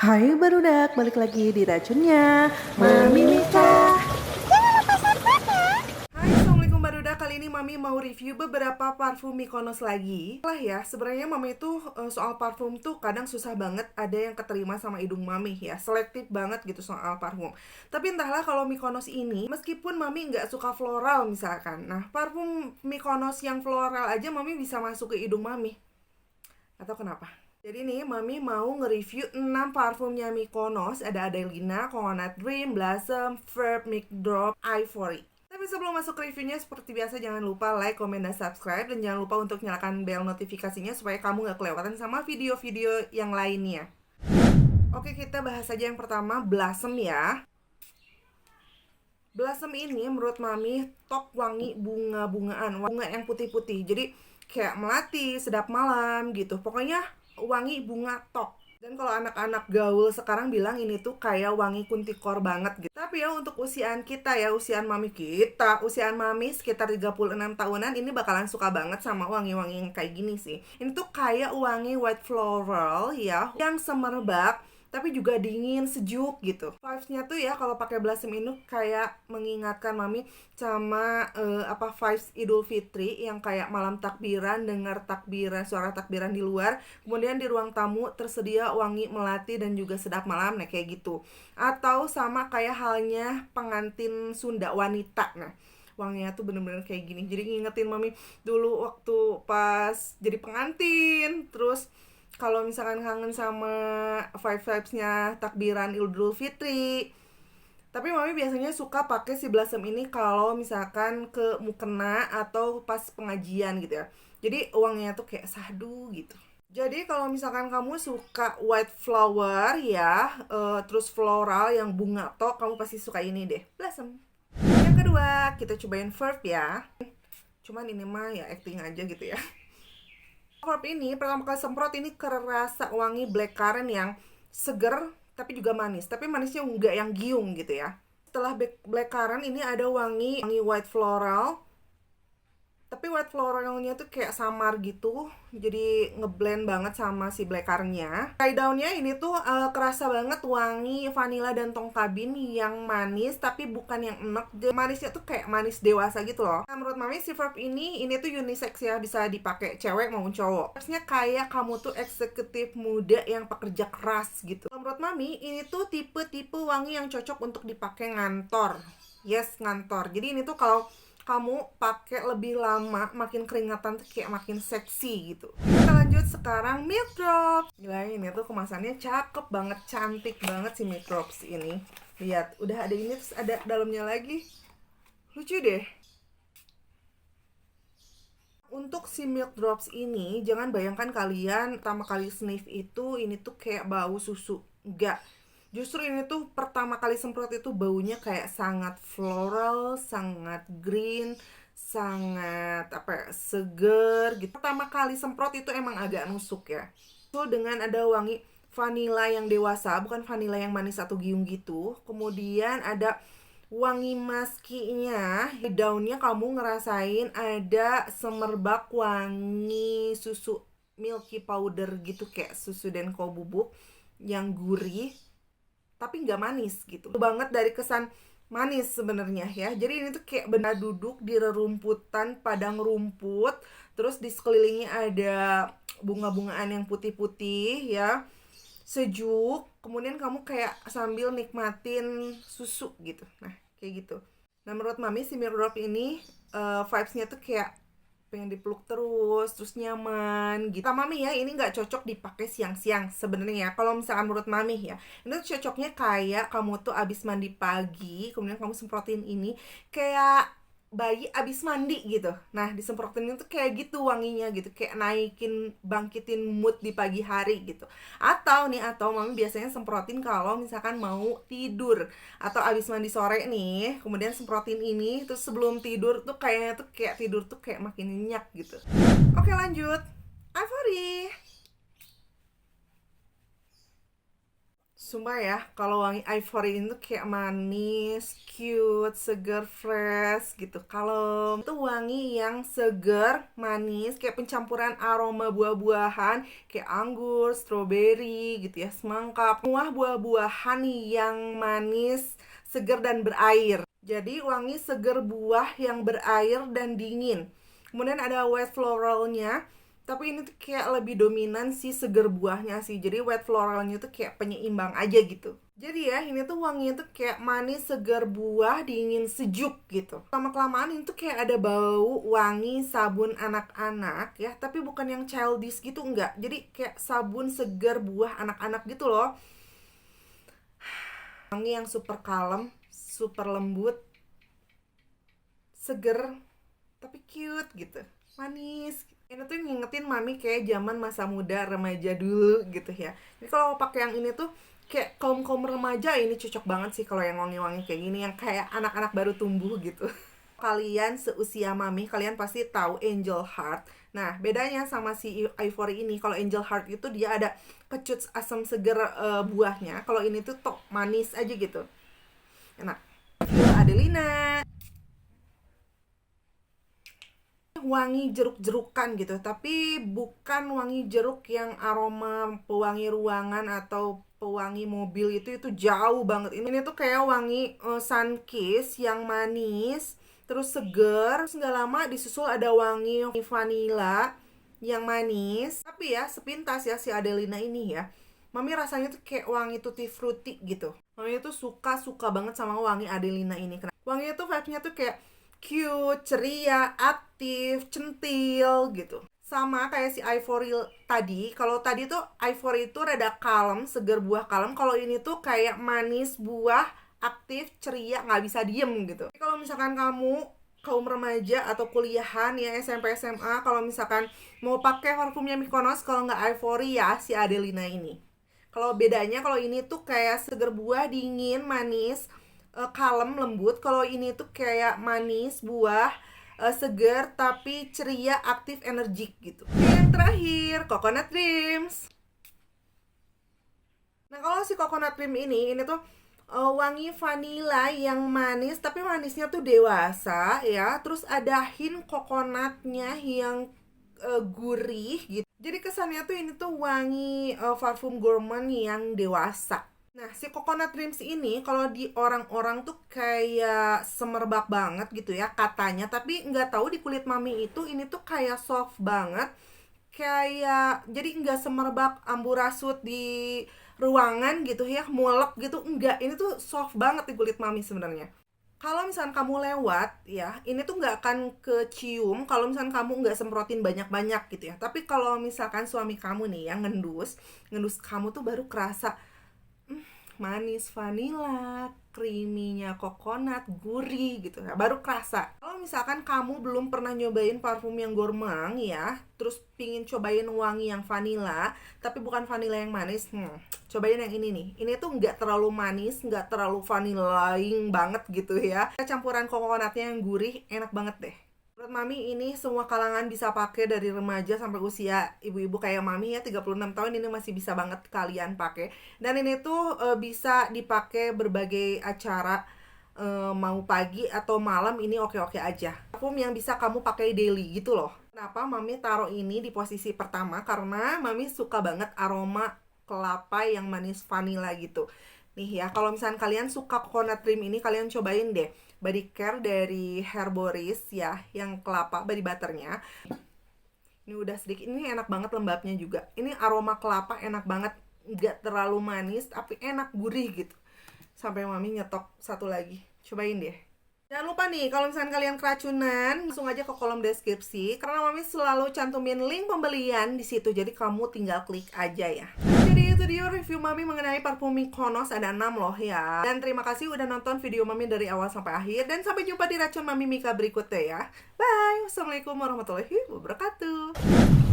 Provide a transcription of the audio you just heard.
Hai barudak, balik lagi di racunnya Mami Mika. Hai, assalamualaikum barudak. Kali ini Mami mau review beberapa parfum Mykonos lagi. Lah ya, sebenarnya Mami itu soal parfum tuh kadang susah banget ada yang keterima sama hidung Mami ya. Selektif banget gitu soal parfum. Tapi entahlah kalau Mykonos ini, meskipun Mami nggak suka floral misalkan. Nah, parfum Mykonos yang floral aja Mami bisa masuk ke hidung Mami. Atau kenapa? Jadi nih, Mami mau nge-review 6 parfumnya Mykonos. Ada Adelina, Coconut Dream, Blossom, Verb, Mic Drop, Ivory. Tapi sebelum masuk ke reviewnya, seperti biasa jangan lupa like, komen, dan subscribe. Dan jangan lupa untuk nyalakan bel notifikasinya supaya kamu gak kelewatan sama video-video yang lainnya. Oke, kita bahas aja yang pertama, Blossom ya. Blossom ini menurut Mami top wangi bunga-bungaan, bunga yang putih-putih. Jadi kayak melati, sedap malam gitu. Pokoknya wangi bunga tok. Dan kalau anak-anak gaul sekarang bilang ini tuh kayak wangi kuntikor banget gitu. Tapi ya untuk usiaan kita ya, usiaan Mami sekitar 36 tahunan, ini bakalan suka banget sama wangi-wangi yang kayak gini sih. Ini tuh kayak wangi white floral ya, yang semerbak tapi juga dingin, sejuk gitu. Vibes-nya tuh ya kalau pakai Blossom ini kayak mengingatkan Mami sama vibes Idul Fitri yang kayak malam takbiran, dengar takbiran, suara takbiran di luar, kemudian di ruang tamu tersedia wangi melati dan juga sedap malam, nah kayak gitu. Atau sama kayak halnya pengantin Sunda wanita. Nah, wanginya tuh bener-bener kayak gini. Jadi ngingetin Mami dulu waktu pas jadi pengantin. Terus kalau misalkan kangen sama vibes-nya takbiran Idul Fitri. Tapi Mami biasanya suka pakai si Blossom ini kalau misalkan ke mukena atau pas pengajian gitu ya. Jadi wanginya tuh kayak sahdu gitu. Jadi kalau misalkan kamu suka white flower ya, terus floral yang bunga tok, kamu pasti suka ini deh, Blossom. Yang kedua, kita cobain Verb ya. Cuman ini mah ya acting aja gitu ya. Verb ini pertama kali semprot ini kerasa wangi blackcurrant yang seger tapi juga manis. Tapi manisnya enggak yang giung gitu ya. Setelah blackcurrant ini ada wangi white floral. Tapi white floralnya tuh kayak samar gitu. Jadi ngeblend banget sama si blackcurrantnya. Dry downnya ini tuh kerasa banget wangi vanilla dan tongkabin yang manis tapi bukan yang enek. Manisnya tuh kayak manis dewasa gitu loh. Nah, menurut Mami si Verb ini tuh unisex ya, bisa dipakai cewek maupun cowok. Vibes-nya kayak kamu tuh eksekutif muda yang pekerja keras gitu. Menurut Mami ini tuh tipe-tipe wangi yang cocok untuk dipakai ngantor. Yes, ngantor. Jadi ini tuh kalau kamu pakai lebih lama, makin keringatan tuh kayak makin seksi gitu. Kita lanjut sekarang Milk Drops. Gila, ini tuh kemasannya cakep banget, cantik banget si Milk Drops ini. Lihat, udah ada ini terus ada dalamnya lagi. Lucu deh. Untuk si Milk Drops ini, jangan bayangkan kalian pertama kali sniff itu ini tuh kayak bau susu. Enggak. Justru ini tuh pertama kali semprot itu baunya kayak sangat floral, sangat green, sangat seger gitu. Pertama kali semprot itu emang agak nusuk ya. Itu dengan ada wangi vanilla yang dewasa, bukan vanilla yang manis atau giung gitu. Kemudian ada wangi maskinya, di daunnya kamu ngerasain ada semerbak wangi susu milky powder gitu, kayak susu denko bubuk yang gurih tapi nggak manis gitu. Banget dari kesan manis sebenarnya ya. Jadi ini tuh kayak benar duduk di rerumputan padang rumput, terus di sekelilingnya ada bunga-bungaan yang putih-putih ya, sejuk. Kemudian kamu kayak sambil nikmatin susu gitu. Nah kayak gitu. Nah menurut Mami si Milk Drop ini vibes-nya tuh kayak pengen dipeluk terus nyaman gitu. Sama Mami ya, ini nggak cocok dipakai siang-siang sebenarnya ya. Kalau misalkan menurut Mami ya, ini tuh cocoknya kayak kamu tuh abis mandi pagi, kemudian kamu semprotin ini kayak bayi abis mandi gitu. Nah disemprotin itu kayak gitu wanginya gitu, kayak bangkitin mood di pagi hari gitu. Atau Mami biasanya semprotin kalau misalkan mau tidur atau abis mandi sore nih, kemudian semprotin ini terus sebelum tidur tuh kayaknya tuh kayak tidur tuh kayak makin nyenyak gitu. Oke lanjut, Ivory. Sumpah ya, kalau wangi Ivory itu kayak manis, cute, seger, fresh gitu. Kalau itu wangi yang seger, manis, kayak pencampuran aroma buah-buahan, kayak anggur, strawberry gitu ya, semangka. Semua buah-buahan yang manis, seger dan berair. Jadi wangi seger buah yang berair dan dingin. Kemudian ada white floralnya, tapi ini tuh kayak lebih dominan si seger buahnya sih. Jadi white floralnya tuh kayak penyeimbang aja gitu. Jadi ya, ini tuh wanginya tuh kayak manis, segar buah, dingin, sejuk gitu. Lama-kelamaan ini tuh kayak ada bau wangi sabun anak-anak ya, tapi bukan yang childish gitu, enggak. Jadi kayak sabun segar buah anak-anak gitu loh. Wangi yang super kalem, super lembut, seger, tapi cute gitu. Manis. Ini tuh ngingetin mami kayak zaman masa muda remaja dulu gitu ya. Jadi kalau pakai yang ini tuh kayak kaum remaja ini cocok banget sih kalau yang wangi-wangi kayak gini, yang kayak anak-anak baru tumbuh gitu. Kalian seusia mami, kalian pasti tahu Angel Heart. Nah, bedanya sama si Ivory ini, kalau Angel Heart itu dia ada kecut asam seger buahnya. Kalau ini tuh tok manis aja gitu. Enak. Adelina. Wangi jeruk-jerukan gitu, tapi bukan wangi jeruk yang aroma pewangi ruangan atau pewangi mobil, itu jauh banget. Ini tuh kayak wangi Sunkiss yang manis, terus seger, terus nggak lama disusul ada wangi vanilla yang manis. Tapi ya sepintas ya si Adelina ini ya, mami rasanya tuh kayak wangi tutti frutti gitu. Mami tuh suka banget sama wangi Adelina ini. Wanginya tuh vibe-nya tuh kayak cute, ceria, aktif, centil gitu. Sama kayak si Ivory tadi. Kalau tadi tuh Ivory itu rada kalem, seger buah kalem. Kalau ini tuh kayak manis buah, aktif, ceria, nggak bisa diem gitu. Kalau misalkan kamu kaum remaja atau kuliahan ya, SMP SMA, kalau misalkan mau pakai parfumnya Mykonos, kalau nggak Ivory ya si Adelina ini. Kalau bedanya, kalau ini tuh kayak seger buah, dingin, manis, kalem, lembut. Kalau ini tuh kayak manis, buah, seger, tapi ceria, aktif, energik gitu. Yang terakhir, Coconut Dreams. Nah, kalau si Coconut Dream ini tuh wangi vanilla yang manis, tapi manisnya tuh dewasa ya. Terus ada hint coconutnya yang gurih gitu. Jadi kesannya tuh ini tuh wangi parfum gourmand yang dewasa. Nah, si Coconut Dreams ini kalau di orang-orang tuh kayak semerbak banget gitu ya katanya. Tapi nggak tahu di kulit mami itu ini tuh kayak soft banget. Kayak, jadi nggak semerbak amburadul di ruangan gitu ya, mualek gitu. Enggak, ini tuh soft banget di kulit mami sebenarnya. Kalau misalkan kamu lewat ya, ini tuh nggak akan kecium kalau misalkan kamu nggak semprotin banyak-banyak gitu ya. Tapi kalau misalkan suami kamu nih yang ngendus kamu tuh baru kerasa manis vanilla, creamy-nya coconut, gurih gitu ya, baru kerasa. Kalau misalkan kamu belum pernah nyobain parfum yang gourmand ya, terus pingin cobain wangi yang vanilla, tapi bukan vanilla yang manis, cobain yang ini nih. Ini tuh nggak terlalu manis, nggak terlalu vanillaing banget gitu ya. Campuran coconutnya yang gurih, enak banget deh. Menurut mami ini semua kalangan bisa pakai, dari remaja sampai usia ibu-ibu kayak mami ya 36 tahun ini masih bisa banget kalian pakai. Dan ini tuh bisa dipakai berbagai acara, mau pagi atau malam ini oke-oke aja. Parfum yang bisa kamu pakai daily gitu loh. Kenapa mami taruh ini di posisi pertama? Karena mami suka banget aroma kelapa yang manis vanilla gitu. Nih ya, kalau misalnya kalian suka coconut cream ini, kalian cobain deh body care dari Herboris ya, yang kelapa body butternya. Ini udah sedikit, ini enak banget lembabnya juga. Ini aroma kelapa enak banget, nggak terlalu manis tapi enak, gurih gitu. Sampai mami nyetok satu lagi, cobain deh. Jangan lupa nih, kalau misalnya kalian keracunan, langsung aja ke kolom deskripsi karena mami selalu cantumin link pembelian di situ, jadi kamu tinggal klik aja ya. Jadi itu dia review mami mengenai parfum Mykonos, ada 6 loh ya. Dan terima kasih udah nonton video mami dari awal sampai akhir, dan sampai jumpa di racun mami Mika berikutnya ya. Bye. Wassalamualaikum warahmatullahi wabarakatuh.